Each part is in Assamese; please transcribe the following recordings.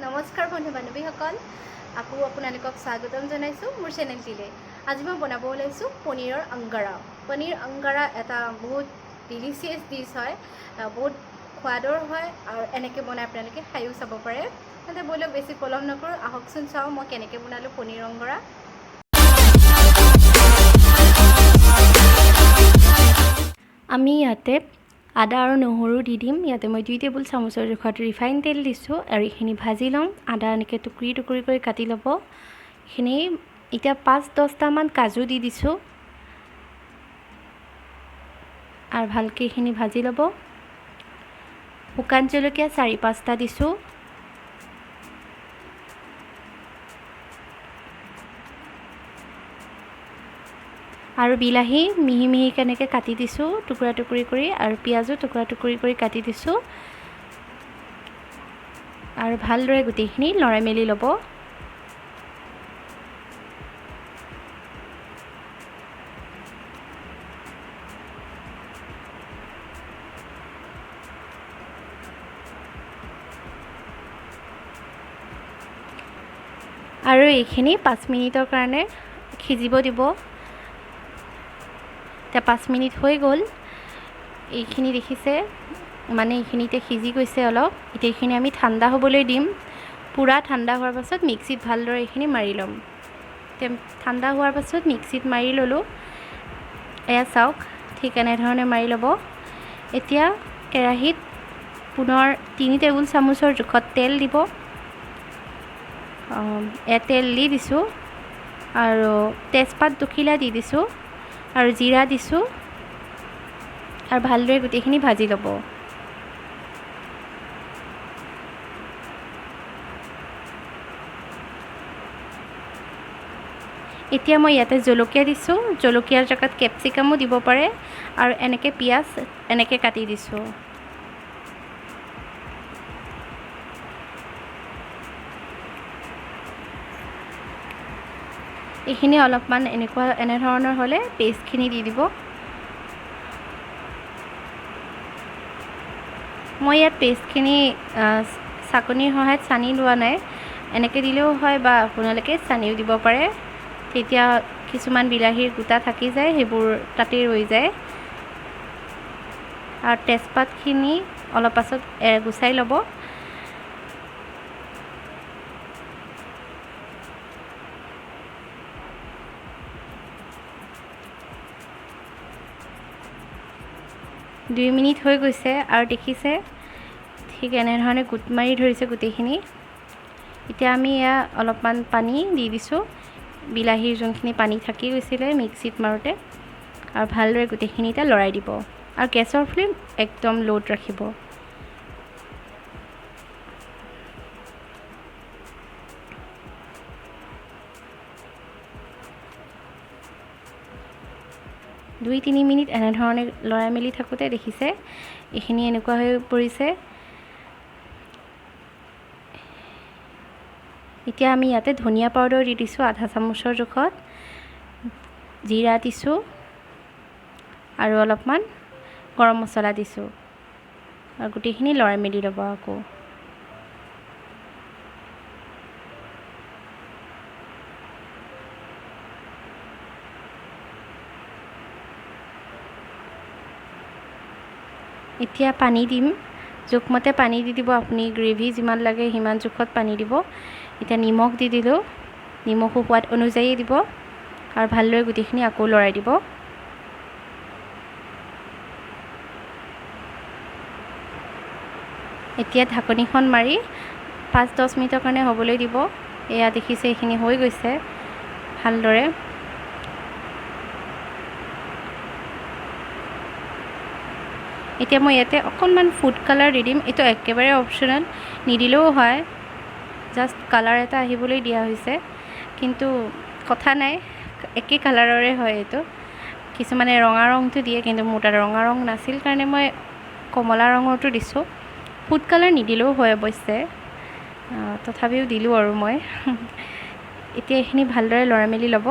নমস্কাৰ বন্ধু বান্ধৱীসকল, আকৌ আপোনালোকক স্বাগতম জনাইছোঁ মোৰ চেনেলটিলৈ। আজি মই বনাব ওলাইছোঁ পনীৰৰ অংগাৰা। পনীৰ অংগাৰা এটা বহুত ডিলিচিয়াছ ডিছ হয়, বহুত সোৱাদৰ হয় আৰু এনেকৈ বনাই আপোনালোকে খায়ো চাব পাৰে। তেন্তে ব'লক বেছি পলম নকৰোঁ, আহকচোন চাওঁ মই কেনেকৈ বনালোঁ পনীৰ অংগাৰা। আমি ইয়াতে আদা আৰু নহৰু দি দিম। ইয়াতে মই 2 টেবুল চামুচৰ জোখত ৰিফাইন তেল দিছোঁ আৰু এইখিনি ভাজি ল'ম। আদা এনেকৈ টুকুৰি টুকুৰি কৰি কাটি ল'ব। এইখিনি এতিয়া 5-10টামান কাজু দি দিছোঁ আৰু ভালকৈ এইখিনি ভাজি ল'ব। শুকান জলকীয়া 4-5টা দিছোঁ। আৰু বিলাহী মিহি মিহিকৈ এনেকৈ কাটি দিছোঁ টুকুৰা টুকুৰি কৰি, আৰু পিঁয়াজো টুকুৰা টুকুৰি কৰি কাটি দিছোঁ। আৰু ভালদৰে গোটেইখিনি লৰাই মেলি ল'ব। আৰু এইখিনি 5 মিনিটৰ কাৰণে সিজিব দিব। এতিয়া 5 মিনিট হৈ গ'ল। এইখিনি দেখিছে, মানে এইখিনিতে সিজি গৈছে অলপ। এতিয়া এইখিনি আমি ঠাণ্ডা হ'বলৈ দিম। পূৰা ঠাণ্ডা হোৱাৰ পাছত মিক্সিত ভালদৰে এইখিনি মাৰি ল'ম। এতিয়া ঠাণ্ডা হোৱাৰ পাছত মিক্সিত মাৰি ল'লোঁ। এয়া চাওক, ঠিক এনেধৰণে মাৰি ল'ব। এতিয়া কেৰাহীত পুনৰ 3 টেবুল চামুচৰ জোখত তেল দিব। তেল দি দিছোঁ আৰু তেজপাত দুখিলা দি দিছোঁ আৰু জিৰা দিছোঁ আৰু ভালদৰে গোটেইখিনি ভাজি ল'ব। এতিয়া মই ইয়াতে জলকীয়া দিছোঁ। জলকীয়াৰ জেগাত কেপচিকামো দিব পাৰে আৰু এনেকৈ পিঁয়াজ এনেকৈ কাটি দিছোঁ। এইখিনি অলপমান এনেধৰণৰ হ'লে পেষ্টখিনি দি দিব। মই ইয়াত পেষ্টখিনি চাকনিৰ সহায়ত চানি লোৱা নাই, এনেকৈ দিলেও হয় বা আপোনালোকে চানিও দিব পাৰে। তেতিয়া কিছুমান বিলাহীৰ গোটা থাকি যায়, সেইবোৰ তাতেই ৰৈ যায়। আৰু তেজপাতখিনি অলপ পাছত গুচাই ল'ব। দুই মিনিট হৈ গৈছে আৰু দেখিছে ঠিক এনেধৰণে গোট মাৰি ধৰিছে গোটেইখিনি। এতিয়া আমি এয়া অলপমান পানী দি দিছোঁ। বিলাহীৰ যোনখিনি পানী থাকি গৈছিলে মিক্সিত মাৰোঁতে, আৰু ভালদৰে গোটেইখিনি এতিয়া লৰাই দিব আৰু গেছৰ ফ্লেম একদম ল'ত ৰাখিব। দুই 3 মিনিট এনেধৰণে লৰাই মেলি থাকোঁতে দেখিছে এইখিনি এনেকুৱা হৈ পৰিছে। এতিয়া আমি ইয়াতে ধনিয়া পাউডাৰ দি দিছোঁ আধা চামুচৰ জোখত, জিৰা দিছোঁ আৰু অলপমান গৰম মছলা দিছোঁ আৰু গোটেইখিনি লৰাই মেলি ল'ব আকৌ। এতিয়া পানী দিম। জোখমতে পানী দি দিব, আপুনি গ্ৰেভি যিমান লাগে সিমান জোখত পানী দিব। এতিয়া নিমখ দি দিলোঁ, নিমখো সোৱাদ অনুযায়ী দিব আৰু ভালদৰে গোটেইখিনি আকৌ লৰাই দিব। এতিয়া ঢাকনিখন মাৰি 5-10 মিনিটৰ কাৰণে হ'বলৈ দিব। এয়া দেখিছে এইখিনি হৈ গৈছে ভালদৰে। এতিয়া মই ইয়াতে অকণমান ফুড কালাৰ দি দিম। এইটো একেবাৰে অপশ্যনেল, নিদিলেও হয়, জাষ্ট কালাৰ এটা আহিবলৈ দিয়া হৈছে। কিন্তু কথা নাই, একে কালাৰৰে হয় এইটো। কিছুমানে ৰঙা ৰংটো দিয়ে, কিন্তু মোৰ তাত ৰঙা ৰং নাছিল কাৰণে মই কমলা ৰঙৰটো দিছোঁ। ফুড কালাৰ নিদিলেও হয় অৱশ্যে, তথাপিও দিলোঁ আৰু মই। এতিয়া এইখিনি ভালদৰে লৰাই মেলি ল'ব।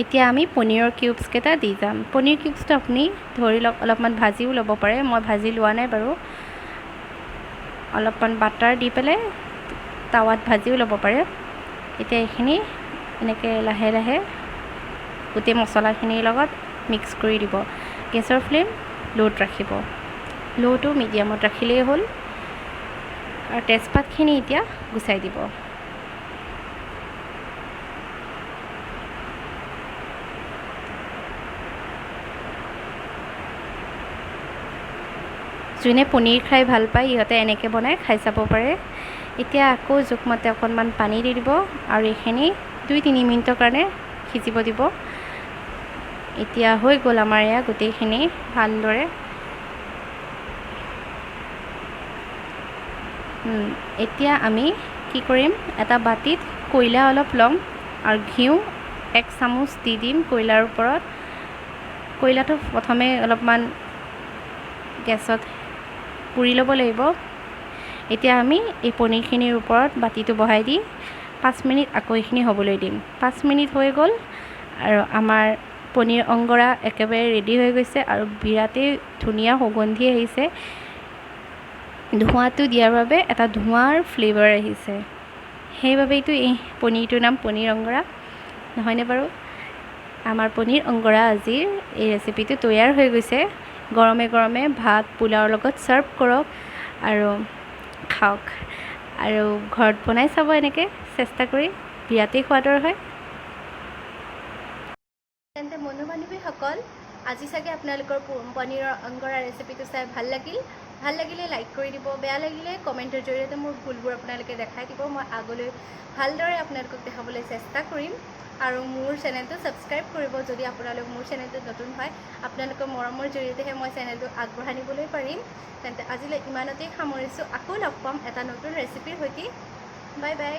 এতিয়া আমি পনীৰৰ কিউবছকেইটা দি যাম। পনীৰ কিউবছটো আপুনি ধৰি লওক অলপমান ভাজিও ল'ব পাৰে, মই ভাজি লোৱা নাই বাৰু। অলপমান বাটাৰ দি পেলাই টাৱাত ভাজিও ল'ব পাৰে। এতিয়া এইখিনি এনেকৈ লাহে লাহে গোটেই মছলাখিনিৰ লগত মিক্স কৰি দিব। গেছৰ ফ্লেম ল'ত ৰাখিব, ল'টো মিডিয়ামত ৰাখিলেই হ'ল। আৰু তেজপাতখিনি এতিয়া গুচাই দিব। যোনে পনীৰ খাই ভাল পায় ইহঁতে এনেকৈ বনাই খাই চাব পাৰে। এতিয়া আকৌ জোখমতে অকণমান পানী দি দিব আৰু এইখিনি 2-3 মিনিটৰ কাৰণে সিজিব দিব। এতিয়া হৈ গ'ল আমাৰ এয়া গোটেইখিনি ভালদৰে। এতিয়া আমি কি কৰিম, এটা বাতিত কয়লা অলপ ল'ম আৰু ঘিউ 1 চামুচ দি দিম কয়লাৰ ওপৰত। কয়লাটো প্ৰথমে অলপমান গেছত পুৰি ল'ব লাগিব। এতিয়া আমি এই পনীৰখিনিৰ ওপৰত বাতিটো বহাই দি 5 মিনিট আকৌ এইখিনি হ'বলৈ দিম। 5 মিনিট হৈ গ'ল আৰু আমাৰ পনীৰ অংগৰা একেবাৰে ৰেডি হৈ গৈছে আৰু বিৰাটেই ধুনীয়া সুগন্ধি আহিছে। ধোঁৱাটো দিয়াৰ বাবে এটা ধোঁৱাৰ ফ্লেভাৰ আহিছে, সেইবাবেইতো এই পনীৰটোৰ নাম পনীৰ অংগৰা, নহয়নে বাৰু? আমাৰ পনীৰ অংগৰা আজিৰ এই ৰেচিপিটো তৈয়াৰ হৈ গৈছে। গৰমে গৰমে ভাত পোলাওৰ লগত ছাৰ্ভ কৰক আৰু খাওক। আৰু ঘৰত বনাই চাব এনেকৈ চেষ্টা কৰি, বিৰাটেই সোৱাদৰ হয়। তেন্তে বন্ধু বান্ধৱীসকল, আজি চাগে আপোনালোকৰ পনীৰৰ অংগৰা ৰেচিপিটো চাই ভাল লাগিলে লাইক কৰি দিব, বেয়া লাগিলে কমেণ্টৰ জৰিয়তে মোৰ ভুলবোৰ আপোনালোকে দেখাই দিব। মই আগলৈ ভালদৰে আপোনালোকক দেখাবলৈ চেষ্টা কৰিম। আৰু মোৰ চেনেলটো ছাবস্ক্ৰাইব কৰিব যদি আপোনালোক মোৰ চেনেলটোত নতুন হয়। আপোনালোকৰ মৰমৰ জৰিয়তেহে মই চেনেলটো আগবঢ়াই নিবলৈ পাৰিম। তেন্তে আজিলৈ ইমানতেই সামৰিছোঁ। আকৌ লগ পাম এটা নতুন ৰেচিপিৰ সৈতে। Bye bye.